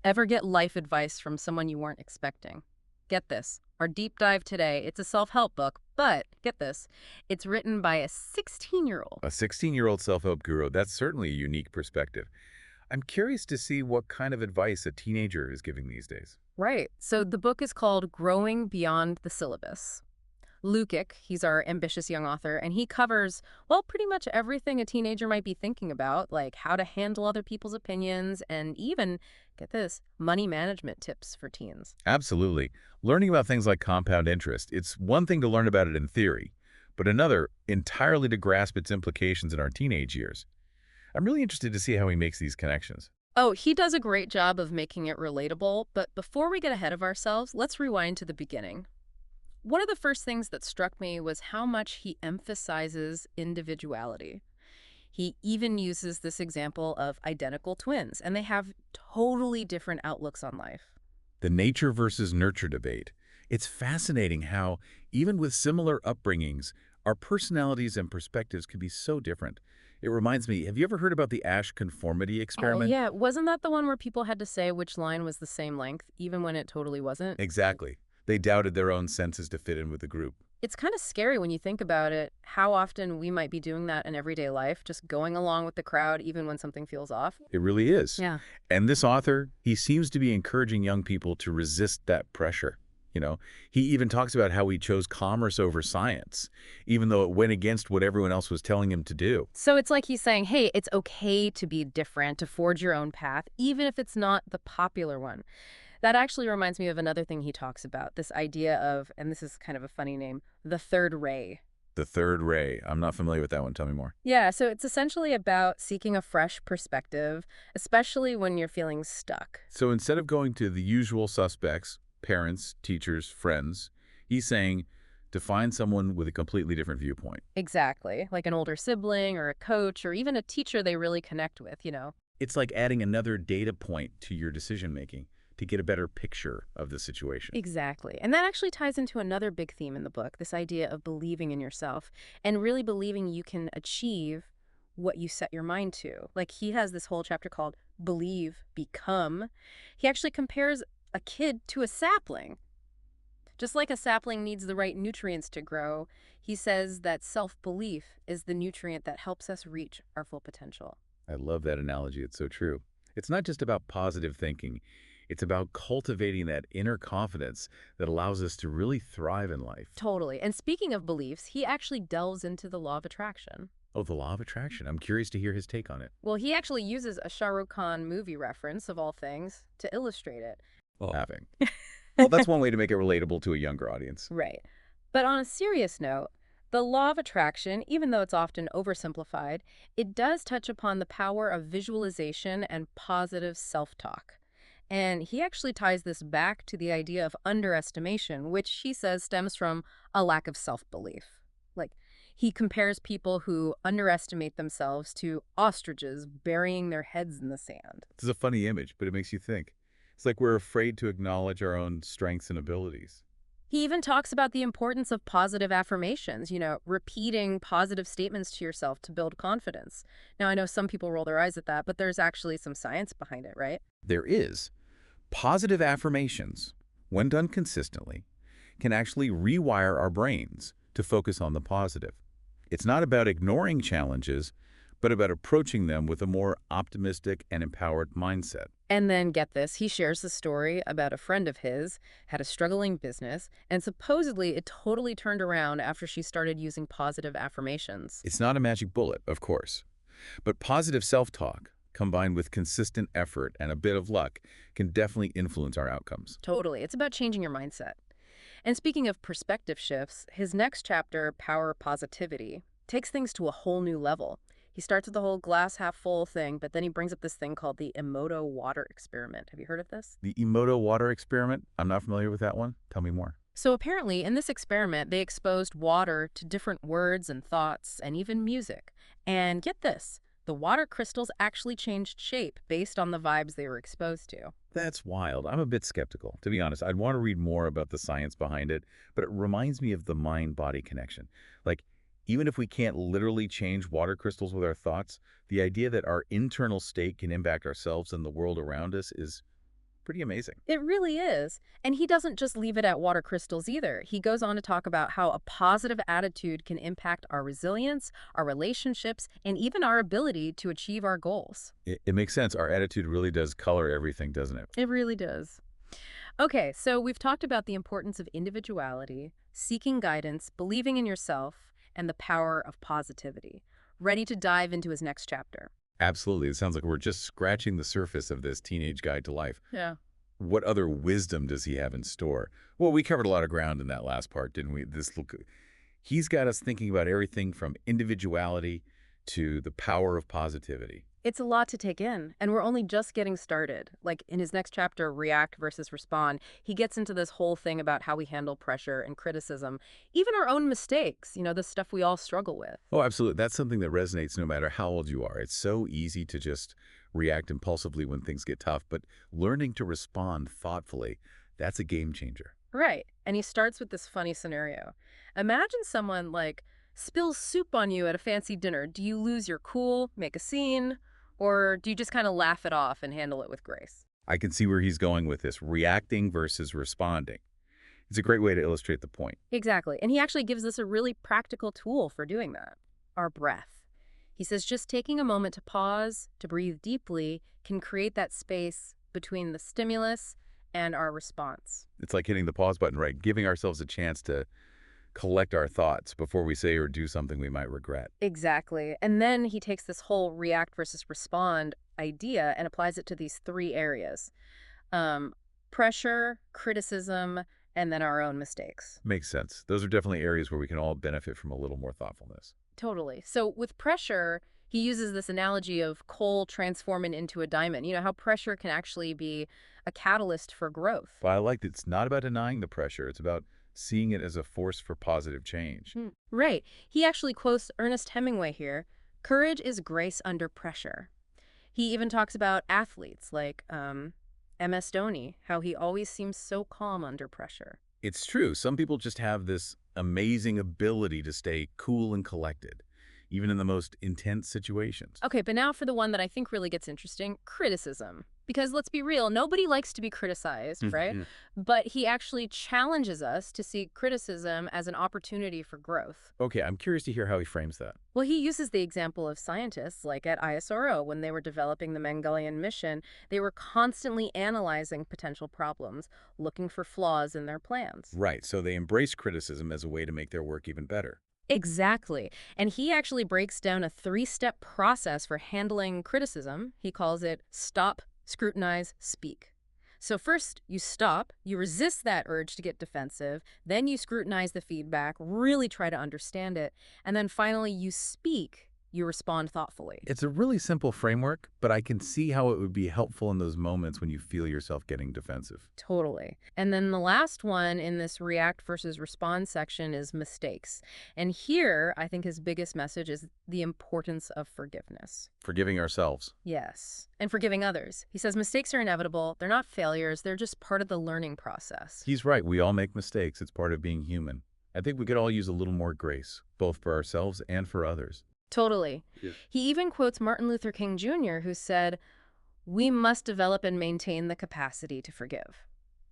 Ever get life advice from someone you weren't expecting? Get this. Our deep dive today, it's a self-help book, but get this. It's written by a 16-year-old. A 16-year-old self-help guru, that's certainly a unique perspective. I'm curious to see what kind of advice a teenager is giving these days. Right. So the book is called Growing Beyond the Syllabus. LOUKIKK, he's our ambitious young author, and he covers, well, pretty much everything a teenager might be thinking about, like how to handle other people's opinions and even, get this, money management tips for teens. Absolutely. Learning about things like compound interest, it's one thing to learn about it in theory, but another entirely to grasp its implications in our teenage years. I'm really interested to see how he makes these connections. Oh, he does a great job of making it relatable, but before we get ahead of ourselves, let's rewind to the beginning. One of the first things that struck me was how much he emphasizes individuality. He even uses this example of identical twins, and they have totally different outlooks on life. The nature versus nurture debate. It's fascinating how, even with similar upbringings, our personalities and perspectives can be so different. It reminds me, have you ever heard about the Ash conformity Oh, experiment? yeah. Wasn't that the one where people had to say which line was the same length, even when it totally wasn't? Exactly. They doubted their own senses to fit in with the group. It's kind of scary when you think about it, how often we might be doing that in everyday life, just going along with the crowd even when something feels off. It really is. Yeah. And this author, he seems to be encouraging young people to resist that pressure. He even talks about how he chose commerce over science, even though it went against what everyone else was telling him to do. So it's like he's saying, hey, it's okay to be different, to forge your own path, even if it's not the popular one. That actually reminds me of another thing he talks about, this idea of, and this is kind of a funny name, the third ray. The third ray. I'm not familiar with that one. Tell me more. Yeah, so it's essentially about seeking a fresh perspective, especially when you're feeling stuck. So instead of going to the usual suspects, parents, teachers, friends, he's saying to find someone with a completely different viewpoint. Exactly, like an older sibling or a coach or even a teacher they really connect with. It's like adding another data point to your decision making to get a better picture of the situation. Exactly. And that actually ties into another big theme in the book, this idea of believing in yourself and really believing you can achieve what you set your mind to. Like he has this whole chapter called Believe, Become. He actually compares a kid to a sapling. Just like a sapling needs the right nutrients to grow, he says that self-belief is the nutrient that helps us reach our full potential. I love that analogy. It's so true. It's not just about positive thinking. It's about cultivating that inner confidence that allows us to really thrive in life. Totally. And speaking of beliefs, he actually delves into the law of attraction. Oh, the law of attraction. I'm curious to hear his take on it. Well, he actually uses a Shah Rukh Khan movie reference, of all things, to illustrate it. Well, having. Well, that's one way to make it relatable to a younger audience. Right. But on a serious note, the law of attraction, even though it's often oversimplified, it does touch upon the power of visualization and positive self-talk. And he actually ties this back to the idea of underestimation, which he says stems from a lack of self-belief. Like, he compares people who underestimate themselves to ostriches burying their heads in the sand. This is a funny image, but it makes you think. It's like we're afraid to acknowledge our own strengths and abilities. He even talks about the importance of positive affirmations, repeating positive statements to yourself to build confidence. Now, I know some people roll their eyes at that, but there's actually some science behind it, right? There is. Positive affirmations, when done consistently, can actually rewire our brains to focus on the positive. It's not about ignoring challenges, but about approaching them with a more optimistic and empowered mindset. And then get this, he shares the story about a friend of his had a struggling business, and supposedly it totally turned around after she started using positive affirmations. It's not a magic bullet, of course, but positive self-talk, combined with consistent effort and a bit of luck, can definitely influence our outcomes. Totally. It's about changing your mindset. And speaking of perspective shifts, his next chapter, Power Positivity, takes things to a whole new level. He starts with the whole glass half full thing, but then he brings up this thing called the Emoto water experiment. Have you heard of this? The Emoto water experiment, I'm not familiar with that one. Tell me more. So apparently, in this experiment, they exposed water to different words and thoughts and even music. And get this, the water crystals actually changed shape based on the vibes they were exposed to. That's wild. I'm a bit skeptical, to be honest. I'd want to read more about the science behind it, but it reminds me of the mind-body connection. Like, even if we can't literally change water crystals with our thoughts, the idea that our internal state can impact ourselves and the world around us is pretty amazing. It really is. And he doesn't just leave it at water crystals either. He goes on to talk about how a positive attitude can impact our resilience, our relationships, and even our ability to achieve our goals. It makes sense. Our attitude really does color everything, doesn't it? It really does. Okay, so we've talked about the importance of individuality, seeking guidance, believing in yourself, and the power of positivity. Ready to dive into his next chapter. Absolutely. It sounds like we're just scratching the surface of this teenage guide to life. Yeah. What other wisdom does he have in store? Well, we covered a lot of ground in that last part, didn't we? He's got us thinking about everything from individuality to the power of positivity. It's a lot to take in, and we're only just getting started. Like in his next chapter, React versus Respond, he gets into this whole thing about how we handle pressure and criticism, even our own mistakes, the stuff we all struggle with. Oh, absolutely. That's something that resonates no matter how old you are. It's so easy to just react impulsively when things get tough, but learning to respond thoughtfully, that's a game changer. Right. And he starts with this funny scenario. Imagine someone like spills soup on you at a fancy dinner. Do you lose your cool, make a scene, or do you just kind of laugh it off and handle it with grace? I can see where he's going with this, reacting versus responding. It's a great way to illustrate the point. Exactly. And he actually gives us a really practical tool for doing that, our breath. He says just taking a moment to pause, to breathe deeply, can create that space between the stimulus and our response. It's like hitting the pause button, right? Giving ourselves a chance to collect our thoughts before we say or do something we might regret. Exactly. And then he takes this whole react versus respond idea and applies it to these three areas. Um, Pressure, criticism, and then our own mistakes. Makes sense. Those are definitely areas where we can all benefit from a little more thoughtfulness. Totally. So with pressure, he uses this analogy of coal transforming into a diamond. You know, how pressure can actually be a catalyst for growth. But I like that it's not about denying the pressure. It's about seeing it as a force for positive change. Right. He actually quotes Ernest Hemingway here. Courage is grace under pressure. He even talks about athletes like MS Dhoni, how he always seems so calm under pressure. It's true. Some people just have this amazing ability to stay cool and collected, even in the most intense situations. Okay, but now for the one that I think really gets interesting, criticism. Because let's be real, nobody likes to be criticized, right? Mhm. But he actually challenges us to see criticism as an opportunity for growth. Okay, I'm curious to hear how he frames that. Well, he uses the example of scientists like at ISRO when they were developing the Mongolian mission, they were constantly analyzing potential problems, looking for flaws in their plans. Right, so they embrace criticism as a way to make their work even better. Exactly. And he actually breaks down a three-step process for handling criticism. He calls it stop, scrutinize, speak. So first, you stop, you resist that urge to get defensive, then you scrutinize the feedback, really try to understand it, and then finally you speak, you respond thoughtfully. It's a really simple framework, but I can see how it would be helpful in those moments when you feel yourself getting defensive. Totally. And then the last one in this react versus respond section is mistakes. And here, I think his biggest message is the importance of forgiveness. Forgiving ourselves. Yes. And forgiving others. He says mistakes are inevitable. They're not failures. They're just part of the learning process. He's right. We all make mistakes. It's part of being human. I think we could all use a little more grace, both for ourselves and for others. Totally. Yeah. He even quotes Martin Luther King Jr., who said, "We must develop and maintain the capacity to forgive."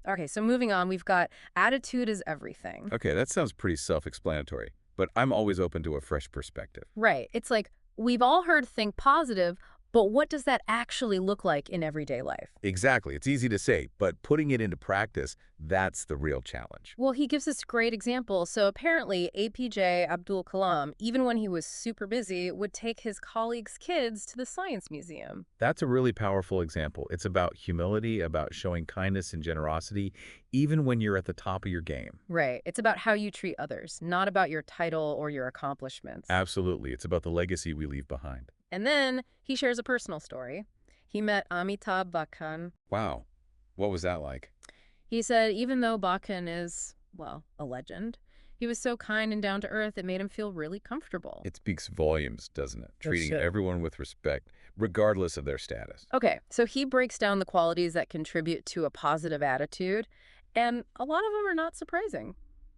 Okay, so moving on, we've got attitude is everything. Okay, that sounds pretty self-explanatory, but I'm always open to a fresh perspective. Right. It's like we've all heard think positive, but what does that actually look like in everyday life? Exactly. It's easy to say, but putting it into practice, that's the real challenge. Well, he gives us great example. So apparently, APJ Abdul Kalam, even when he was super busy, would take his colleagues' kids to the science museum. That's a really powerful example. It's about humility, about showing kindness and generosity, even when you're at the top of your game. Right. It's about how you treat others, not about your title or your accomplishments. Absolutely. It's about the legacy we leave behind. And then he shares a personal story. He met Amitabh Bachchan. Wow. What was that like? He said even though Bachchan is, well, a legend, he was so kind and down to earth it made him feel really comfortable. It speaks volumes, doesn't it? Treating should. everyone with respect, regardless of their status. Okay, so he breaks down the qualities that contribute to a positive attitude, and a lot of them are not surprising.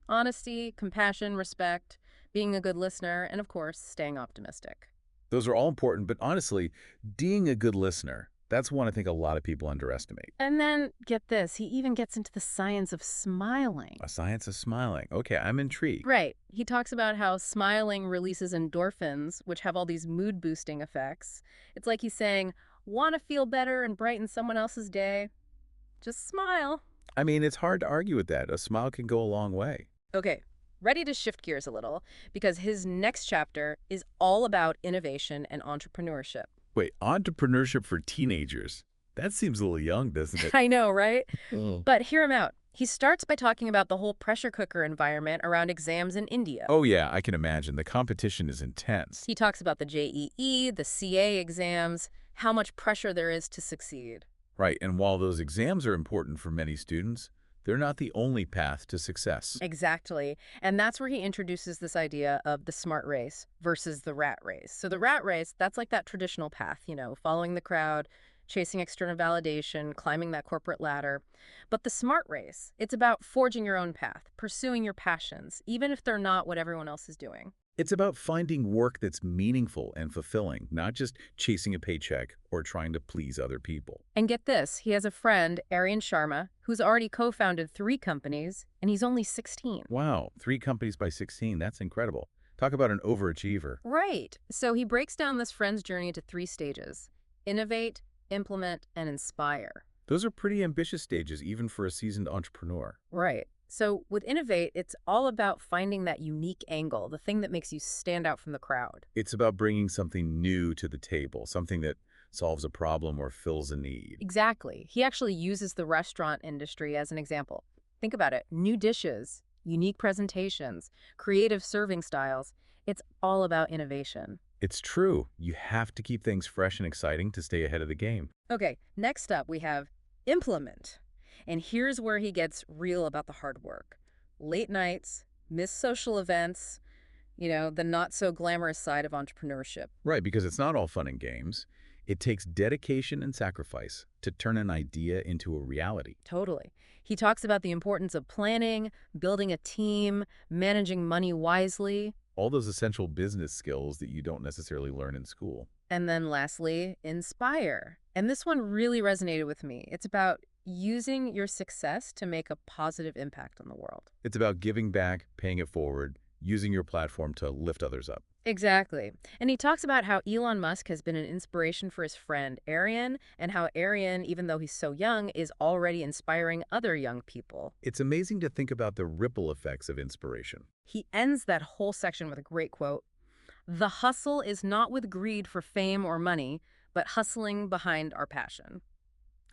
Honesty, compassion, respect, being a good listener, and of course, staying optimistic. Those are all important, but honestly, being a good listener, That's one I think a lot of people underestimate. And then, get this, he even gets into the science of smiling. A science of smiling. Okay, I'm intrigued. Right. He talks about how smiling releases endorphins, which have all these mood-boosting effects. It's like he's saying, want to feel better and brighten someone else's day? Just smile. I mean, it's hard to argue with that. A smile can go a long way. Okay, ready to shift gears a little, because his next chapter is all about innovation and entrepreneurship. Wait, entrepreneurship for teenagers? That seems a little young, doesn't it? I know, right? Oh. But hear him out. He starts by talking about the whole pressure cooker environment around exams in India. Oh yeah, I can imagine. The competition is intense. He talks about the JEE, the CA exams, how much pressure there is to succeed. Right, and while those exams are important for many students, they're not the only path to success. Exactly. And that's where he introduces this idea of the smart race versus the rat race. So the rat race, that's like that traditional path, following the crowd, chasing external validation, climbing that corporate ladder. But the smart race, it's about forging your own path, pursuing your passions, even if they're not what everyone else is doing. It's about finding work that's meaningful and fulfilling, not just chasing a paycheck or trying to please other people. And get this, he has a friend, Aryan Sharma, who's already co-founded 3 companies, and he's only 16. Wow, 3 companies by 16, that's incredible. Talk about an overachiever. Right. So he breaks down this friend's journey into 3 stages: innovate, implement, and inspire. Those are pretty ambitious stages, even for a seasoned entrepreneur. Right. So with innovate, it's all about finding that unique angle, the thing that makes you stand out from the crowd. It's about bringing something new to the table, something that solves a problem or fills a need. Exactly. He actually uses the restaurant industry as an example. Think about it. New dishes, unique presentations, creative serving styles. It's all about innovation. It's true. You have to keep things fresh and exciting to stay ahead of the game. Okay, next up we have implement. And here's where he gets real about the hard work. Late nights, missed social events, the not so glamorous side of entrepreneurship. Right, because it's not all fun and games. It takes dedication and sacrifice to turn an idea into a reality. Totally. He talks about the importance of planning, building a team, managing money wisely. All those essential business skills that you don't necessarily learn in school. And then lastly, inspire. And this one really resonated with me. It's about using your success to make a positive impact on the world. It's about giving back, paying it forward, using your platform to lift others up. Exactly. And he talks about how Elon Musk has been an inspiration for his friend Arian, and how Arian, even though he's so young, is already inspiring other young people. It's amazing to think about the ripple effects of inspiration. He ends that whole section with a great quote: "The hustle is not with greed for fame or money, but hustling behind our passion."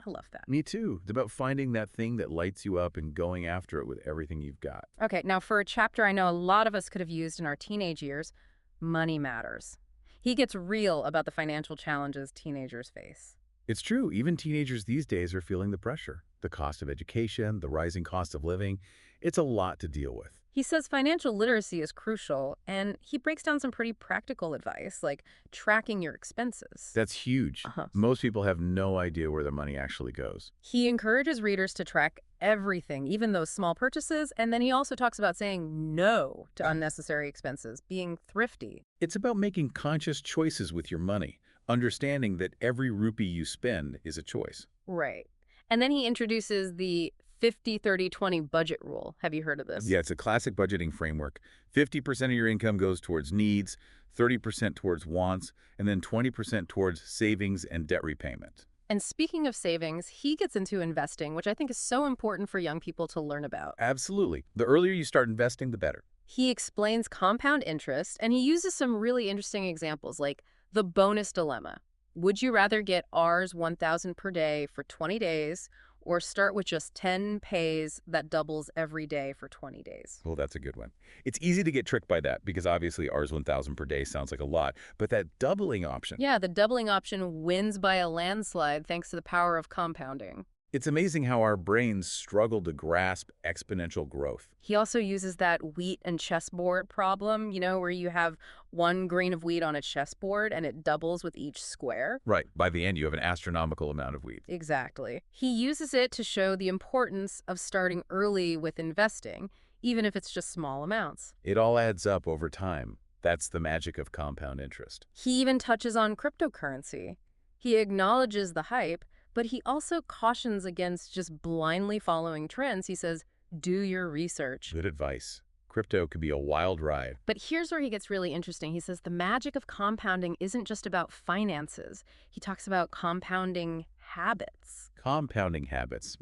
I love that. Me too. It's about finding that thing that lights you up and going after it with everything you've got. Okay, now for a chapter I know a lot of us could have used in our teenage years, money matters. He gets real about the financial challenges teenagers face. It's true. Even teenagers these days are feeling the pressure. The cost of education, the rising cost of living. It's a lot to deal with. He says financial literacy is crucial, and he breaks down some pretty practical advice, like tracking your expenses. That's huge. Most people have no idea where their money actually goes. He encourages readers to track everything, even those small purchases, and then he also talks about saying no to unnecessary expenses, being thrifty. It's about making conscious choices with your money, understanding that every rupee you spend is a choice. Right. And then he introduces the 50-30-20 budget rule. Have you heard of this? Yeah, it's a classic budgeting framework. 50% of your income goes towards needs, 30% towards wants, and then 20% towards savings and debt repayment. And speaking of savings, he gets into investing, which I think is so important for young people to learn about. Absolutely. The earlier you start investing, the better. He explains compound interest, and he uses some really interesting examples, like the bonus dilemma. Would you rather get Rs 1,000 per day for 20 days, or start with just 10 pays that doubles every day for 20 days? Well, that's a good one. It's easy to get tricked by that because obviously Rs 1,000 per day sounds like a lot, but that doubling option. Yeah, the doubling option wins by a landslide thanks to the power of compounding. It's amazing how our brains struggle to grasp exponential growth. He also uses that wheat and chessboard problem, where you have one grain of wheat on a chessboard and it doubles with each square. Right. By the end, you have an astronomical amount of wheat. Exactly. He uses it to show the importance of starting early with investing, even if it's just small amounts. It all adds up over time. That's the magic of compound interest. He even touches on cryptocurrency. He acknowledges the hype, but he also cautions against just blindly following trends. He says, do your research. Good advice. Crypto could be a wild ride. But here's where he gets really interesting. He says the magic of compounding isn't just about finances. He talks about compounding habits. Compounding habits.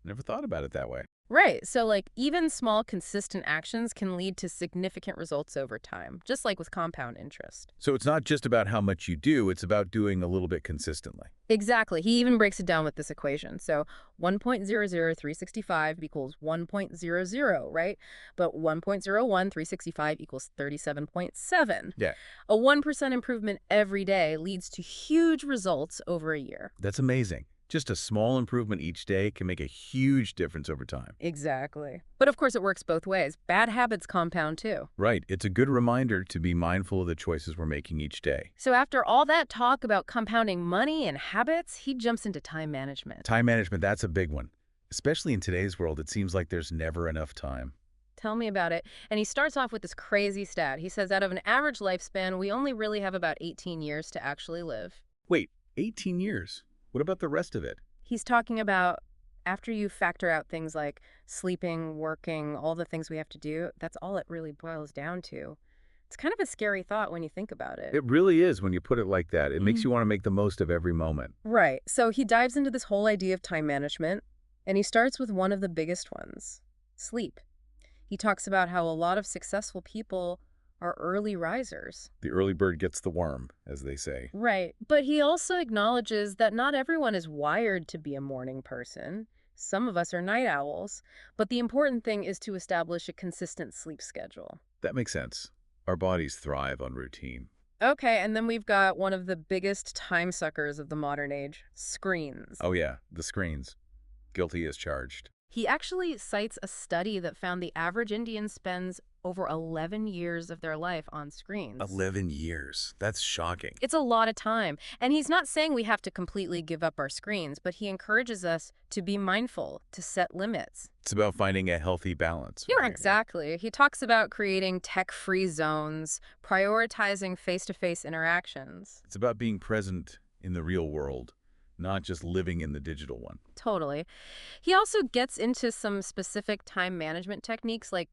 Never thought about it that way. Right. So, like, even small, consistent actions can lead to significant results over time, just like with compound interest. So it's not just about how much you do, it's about doing a little bit consistently. Exactly. He even breaks it down with this equation. So 1.00365 equals 1.00, right? But 1.01365 equals 37.7. Yeah. A 1% improvement every day leads to huge results over a year. That's amazing. Just a small improvement each day can make a huge difference over time. Exactly. But of course, it works both ways. Bad habits compound too. Right. It's a good reminder to be mindful of the choices we're making each day. So after all that talk about compounding money and habits, he jumps into time management. Time management, that's a big one. Especially in today's world, it seems like there's never enough time. Tell me about it. And he starts off with this crazy stat. He says out of an average lifespan, we only really have about 18 years to actually live. Wait, 18 years? What about the rest of it? He's talking about after you factor out things like sleeping, working, all the things we have to do, that's all it really boils down to. It's kind of a scary thought when you think about it. It really is when you put it like that. It makes you want to make the most of every moment. Right. So he dives into this whole idea of time management, and he starts with one of the biggest ones, sleep. He talks about how a lot of successful people are early risers. The early bird gets the worm, as they say. Right. But he also acknowledges that not everyone is wired to be a morning person. Some of us are night owls. But the important thing is to establish a consistent sleep schedule. That makes sense. Our bodies thrive on routine. Okay, and then we've got one of the biggest time suckers of the modern age, screens. Oh yeah, the screens. Guilty as charged. He actually cites a study that found the average Indian spends over 11 years of their life on screens. 11 years. That's shocking. It's a lot of time. And he's not saying we have to completely give up our screens, but he encourages us to be mindful, to set limits. It's about finding a healthy balance. Yeah, right? exactly. He talks about creating tech-free zones, prioritizing face-to-face interactions. It's about being present in the real world, not just living in the digital one. Totally. He also gets into some specific time management techniques like,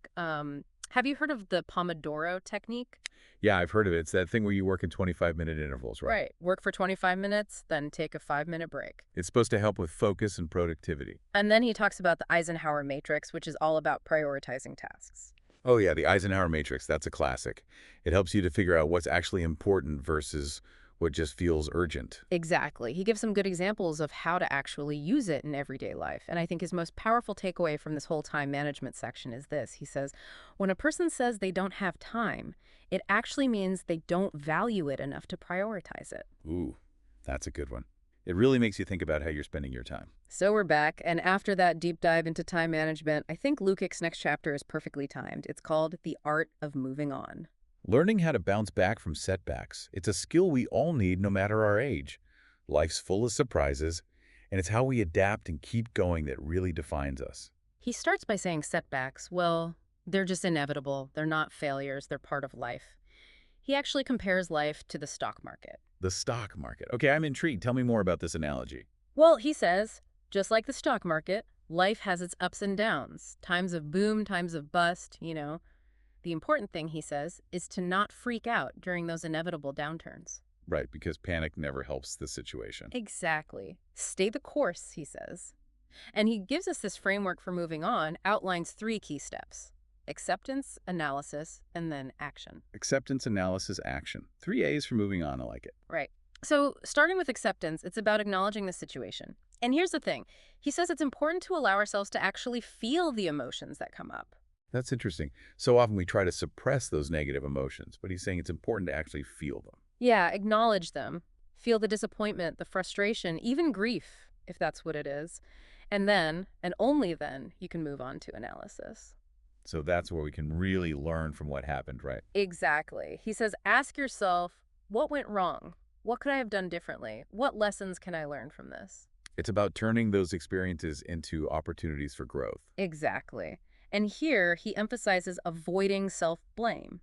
have you heard of the Pomodoro technique? Yeah, I've heard of it. It's that thing where you work in 25-minute intervals, right? Right. Work for 25 minutes, then take a 5-minute break. It's supposed to help with focus and productivity. And then he talks about the Eisenhower matrix, which is all about prioritizing tasks. Oh yeah, the Eisenhower matrix, that's a classic. It helps you to figure out what's actually important versus what just feels urgent. Exactly. He gives some good examples of how to actually use it in everyday life. And I think his most powerful takeaway from this whole time management section is this. He says, when a person says they don't have time, it actually means they don't value it enough to prioritize it. Ooh, that's a good one. It really makes you think about how you're spending your time. So we're back, and after that deep dive into time management, I think LOUKIKK's next chapter is perfectly timed. It's called The Art of Moving On. Learning how to bounce back from setbacks, it's a skill we all need no matter our age. Life's full of surprises, and it's how we adapt and keep going that really defines us. He starts by saying setbacks, well, they're just inevitable. They're not failures. They're part of life. He actually compares life to the stock market. The stock market. Okay, I'm intrigued. Tell me more about this analogy. Well, he says, just like the stock market, life has its ups and downs, times of boom, times of bust, you know. The important thing, he says, is to not freak out during those inevitable downturns. Right, because panic never helps the situation. Exactly. Stay the course, he says. And he gives us this framework for moving on, outlines 3 key steps: acceptance, analysis, and then action. Acceptance, analysis, action. 3 A's for moving on. I like it. Right. So starting with acceptance, it's about acknowledging the situation. And here's the thing. He says it's important to allow ourselves to actually feel the emotions that come up. That's interesting. So often we try to suppress those negative emotions, but he's saying it's important to actually feel them. Yeah, acknowledge them. Feel the disappointment, the frustration, even grief, if that's what it is. And then, and only then, you can move on to analysis. So that's where we can really learn from what happened, right? Exactly. He says, ask yourself, what went wrong? What could I have done differently? What lessons can I learn from this? It's about turning those experiences into opportunities for growth. Exactly. And here, he emphasizes avoiding self-blame.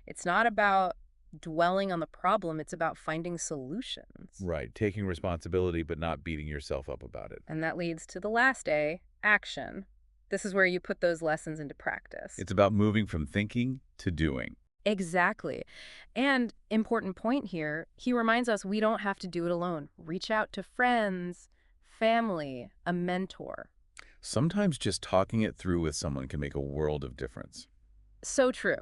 It's not about dwelling on the problem. It's about finding solutions. Right, taking responsibility but not beating yourself up about it. And that leads to the last A, action. This is where you put those lessons into practice. It's about moving from thinking to doing. Exactly. And important point here, he reminds us we don't have to do it alone. Reach out to friends, family, a mentor. Sometimes just talking it through with someone can make a world of difference. So true.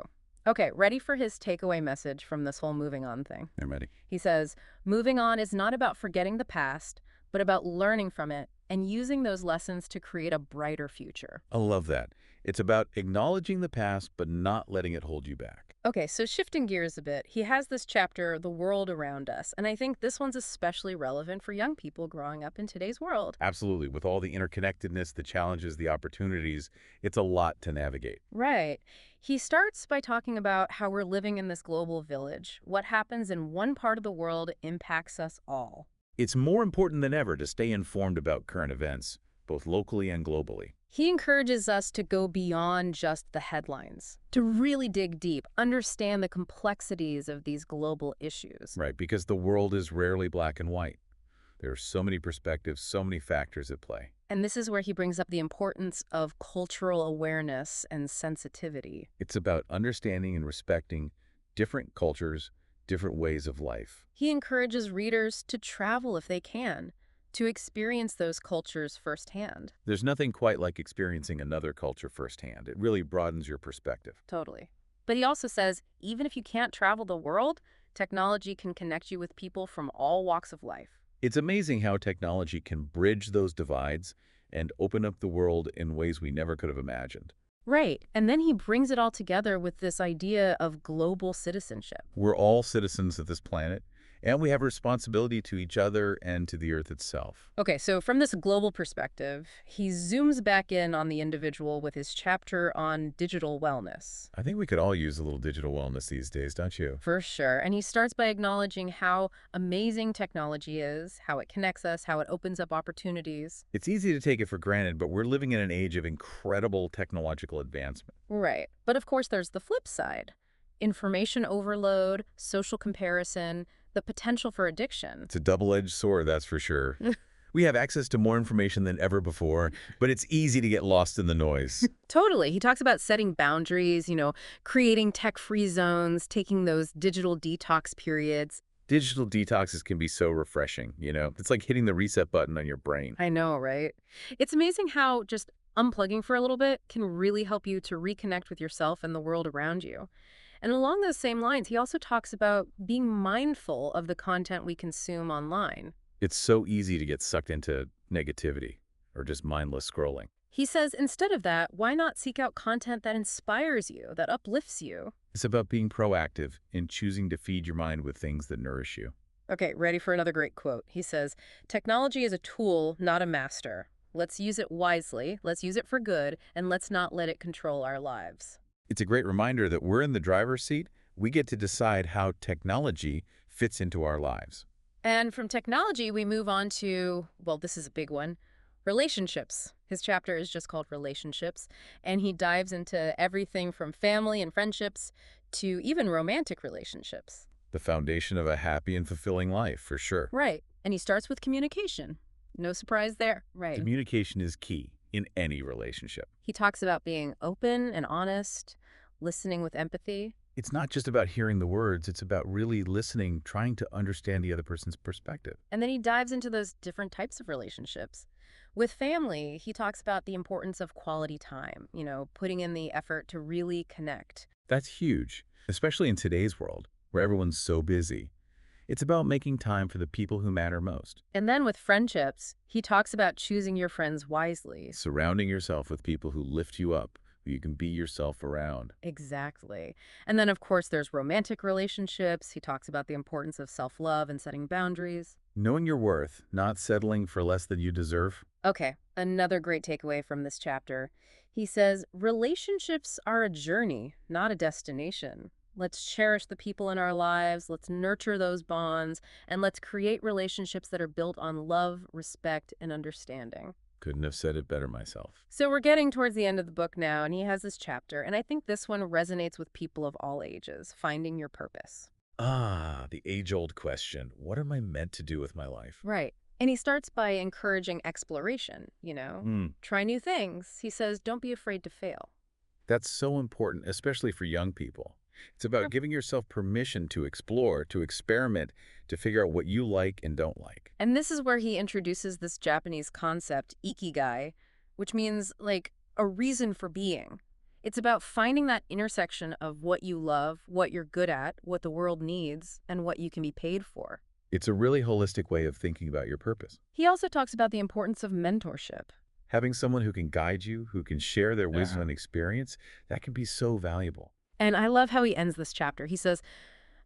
Okay, ready for his takeaway message from this whole moving on thing. I'm ready. He says, moving on is not about forgetting the past, but about learning from it and using those lessons to create a brighter future. I love that. It's about acknowledging the past but not letting it hold you back. Okay, so shifting gears a bit, he has this chapter, The World Around Us, and I think this one's especially relevant for young people growing up in today's world. Absolutely. With all the interconnectedness, the challenges, the opportunities, it's a lot to navigate. Right. He starts by talking about how we're living in this global village. What happens in one part of the world impacts us all. It's more important than ever to stay informed about current events, both locally and globally. He encourages us to go beyond just the headlines, to really dig deep, understand the complexities of these global issues. Right, because the world is rarely black and white. There are so many perspectives, so many factors at play. And this is where he brings up the importance of cultural awareness and sensitivity. It's about understanding and respecting different cultures, different ways of life. He encourages readers to travel if they can, to experience those cultures firsthand. There's nothing quite like experiencing another culture firsthand. It really broadens your perspective. Totally. But he also says, even if you can't travel the world, technology can connect you with people from all walks of life. It's amazing how technology can bridge those divides and open up the world in ways we never could have imagined. Right. And then he brings it all together with this idea of global citizenship. We're all citizens of this planet, and we have a responsibility to each other and to the Earth itself. Okay, so from this global perspective, he zooms back in on the individual with his chapter on digital wellness. I think we could all use a little digital wellness these days, don't you? For sure. And he starts by acknowledging how amazing technology is, how it connects us, how it opens up opportunities. It's easy to take it for granted, but we're living in an age of incredible technological advancement. Right. But of course, there's the flip side. Information overload, social comparison, the potential for addiction. It's a double-edged sword, that's for sure. We have access to more information than ever before, but it's easy to get lost in the noise. Totally. He talks about setting boundaries, creating tech-free zones, taking those digital detox periods. Digital detoxes can be so refreshing, It's like hitting the reset button on your brain. I know, right? It's amazing how just unplugging for a little bit can really help you to reconnect with yourself and the world around you. And along those same lines, he also talks about being mindful of the content we consume online. It's so easy to get sucked into negativity or just mindless scrolling. He says instead of that, why not seek out content that inspires you, that uplifts you? It's about being proactive in choosing to feed your mind with things that nourish you. Okay, ready for another great quote. He says, technology is a tool, not a master. Let's use it wisely, let's use it for good, and let's not let it control our lives. It's a great reminder that we're in the driver's seat. We get to decide how technology fits into our lives. And from technology, we move on to, well, this is a big one, relationships. His chapter is just called Relationships, and he dives into everything from family and friendships to even romantic relationships. The foundation of a happy and fulfilling life, for sure. Right. And he starts with communication. No surprise there. Right. Communication is key in any relationship. He talks about being open and honest, listening with empathy. It's not just about hearing the words, it's about really listening, trying to understand the other person's perspective. And then he dives into those different types of relationships. With family, he talks about the importance of quality time, putting in the effort to really connect. That's huge, especially in today's world, where everyone's so busy. It's about making time for the people who matter most. And then with friendships, he talks about choosing your friends wisely. Surrounding yourself with people who lift you up, who you can be yourself around. Exactly. And then, of course, there's romantic relationships. He talks about the importance of self-love and setting boundaries. Knowing your worth, not settling for less than you deserve. Okay, another great takeaway from this chapter. He says, relationships are a journey, not a destination. Let's cherish the people in our lives, let's nurture those bonds, and let's create relationships that are built on love, respect, and understanding. Couldn't have said it better myself. So we're getting towards the end of the book now, and he has this chapter, and I think this one resonates with people of all ages, finding your purpose. Ah, the age-old question. What am I meant to do with my life? Right. And he starts by encouraging exploration. Hmm. Try new things. He says, don't be afraid to fail. That's so important, especially for young people. It's about Yep. giving yourself permission to explore, to experiment, to figure out what you like and don't like. And this is where he introduces this Japanese concept, ikigai, which means like a reason for being. It's about finding that intersection of what you love, what you're good at, what the world needs, and what you can be paid for. It's a really holistic way of thinking about your purpose. He also talks about the importance of mentorship. Having someone who can guide you, who can share their wisdom Yeah. and experience, that can be so valuable. And I love how he ends this chapter. He says,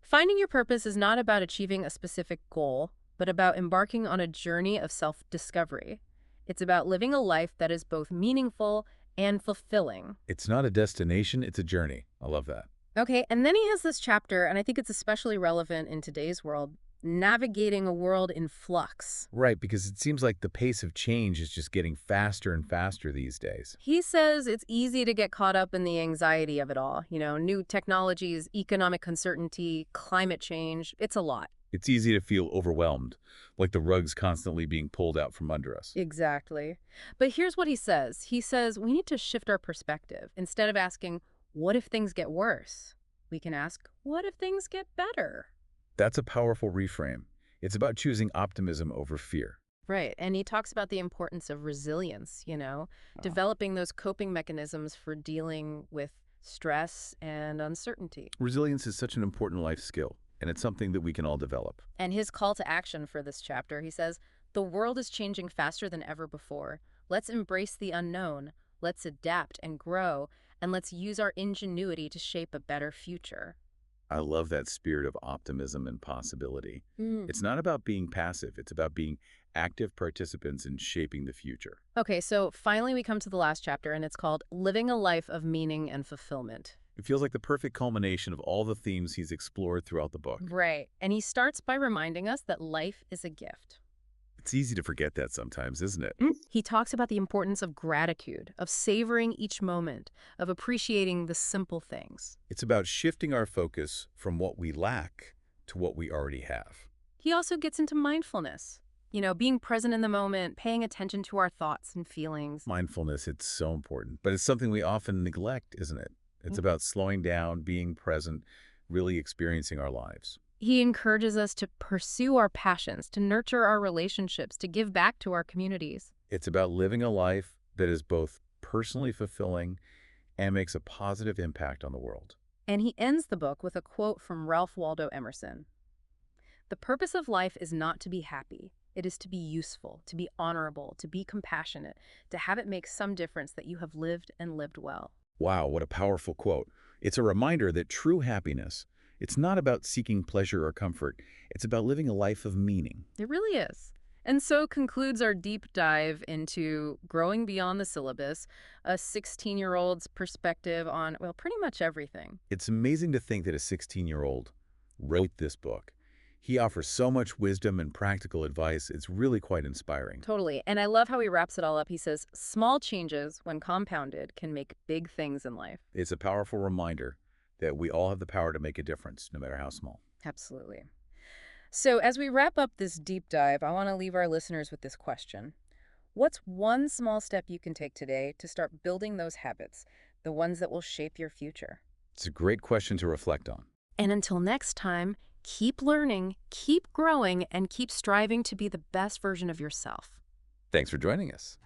finding your purpose is not about achieving a specific goal, but about embarking on a journey of self-discovery. It's about living a life that is both meaningful and fulfilling. It's not a destination, it's a journey. I love that. Okay, and then he has this chapter, and I think it's especially relevant in today's world, navigating a world in flux. Right, because it seems like the pace of change is just getting faster and faster these days. He says it's easy to get caught up in the anxiety of it all. New technologies, economic uncertainty, climate change. It's a lot. It's easy to feel overwhelmed, like the rug's constantly being pulled out from under us. Exactly. But here's what he says. He says we need to shift our perspective. Instead of asking, what if things get worse? We can ask, what if things get better? That's a powerful reframe. It's about choosing optimism over fear. Right. And he talks about the importance of resilience, developing those coping mechanisms for dealing with stress and uncertainty. Resilience is such an important life skill, and it's something that we can all develop. And his call to action for this chapter, he says, the world is changing faster than ever before. Let's embrace the unknown. Let's adapt and grow. And let's use our ingenuity to shape a better future. I love that spirit of optimism and possibility. It's not about being passive, it's about being active participants in shaping the future. Okay, so finally we come to the last chapter, and it's called Living a Life of Meaning and Fulfillment. It feels like the perfect culmination of all the themes he's explored throughout the book. Right. And he starts by reminding us that life is a gift. It's easy to forget that sometimes, isn't it? He talks about the importance of gratitude, of savoring each moment, of appreciating the simple things. It's about shifting our focus from what we lack to what we already have. He also gets into mindfulness, being present in the moment, paying attention to our thoughts and feelings. Mindfulness, it's so important, but it's something we often neglect, isn't it? It's about slowing down, being present, really experiencing our lives. He encourages us to pursue our passions, to nurture our relationships, to give back to our communities. It's about living a life that is both personally fulfilling and makes a positive impact on the world. And he ends the book with a quote from Ralph Waldo Emerson. The purpose of life is not to be happy. It is to be useful, to be honorable, to be compassionate, to have it make some difference that you have lived and lived well. Wow, what a powerful quote. It's a reminder that true happiness, it's not about seeking pleasure or comfort. It's about living a life of meaning. It really is. And so concludes our deep dive into growing beyond the syllabus, a 16-year-old's perspective on, well, pretty much everything. It's amazing to think that a 16-year-old wrote this book. He offers so much wisdom and practical advice. It's really quite inspiring. Totally. And I love how he wraps it all up. He says, small changes, when compounded, can make big things in life. It's a powerful reminder that we all have the power to make a difference, no matter how small. Absolutely. So as we wrap up this deep dive, I want to leave our listeners with this question. What's one small step you can take today to start building those habits, the ones that will shape your future? It's a great question to reflect on. And until next time, keep learning, keep growing, and keep striving to be the best version of yourself. Thanks for joining us.